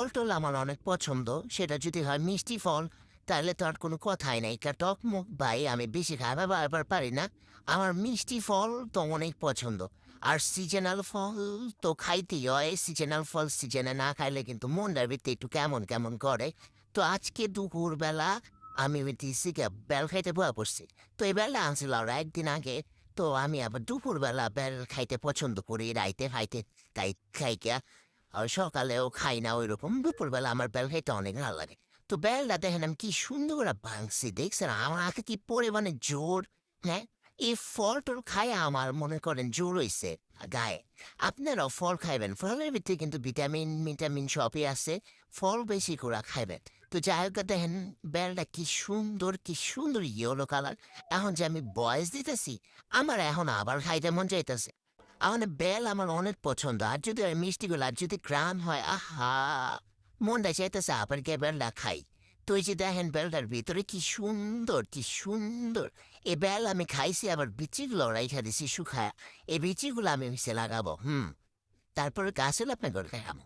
ফল-টল আমার অনেক পছন্দ। সেটা যদি হয় মিষ্টি ফল, তাহলে তো আর কোনো কথাই নাই। টক মুখ ভাই আমি বেশি খাই আবার পারি না। আমার মিষ্টি ফল তো অনেক পছন্দ। আর সিজনাল ফল তো খাইতেই হয়। সিজনাল ফল সিজনে না খাইলে কিন্তু মনটার ভিতরে একটু কেমন, কেমন করে। তো আজকে দুপুরবেলা আমি হইতেছি গিয়া বেল খাইতে বইয়া পড়ছি। তো এই বেলটা আনছিল আরো একদিন আগে। তো আমি আবার দুপুরবেলা বেল খাইতে পছন্দ করি, রাইতে খাইতে তাই খাই গিয়া। আর সকালেও খাই না ঐরকম। দুপুরবেলা আমার বেল খাইতে অনেক ভালো লাগে। তো বেলটা দেখেন আমি কি সুন্দর করে ভাঙছি দেখছেন? আমার হাতে কি পরিমাণে জোর, হ্যাঁ? এই ফল-টল খাইয়া আমার মনে করেন জোর হইছে গায়ে। আপনারাও ফল খাইবেন। ফলের ভিতরে কিন্তু ভিটামিন সবই আছে। ফল বেশি করে খাইবেন। তো যাই হোক দেখেন বেলটা কি সুন্দর ইয়েলো কালার। এখন যে আমি বয়েস দিতেছি, আমার এখন আবার খাইতে মন চাইতেছে। আমার বেল আমার অনেক পছন্দ। আর যদি ওই মিষ্টিগুলো আর যদি গ্রাম হয়, আহা! মনটা চাইতেছে আবার গিয়ে বেলটা খাই। তো এই যে দেখেন বেলটার ভিতরে কি সুন্দর, কি সুন্দর! এই বেল আমি খাইছি আবার বিচিগুলো রাইখা দিছি শুকায়া। এই বিচিগুলো আমি হইছে লাগাবো। তারপরে গাছ হলে আপনাকে খাইলাম।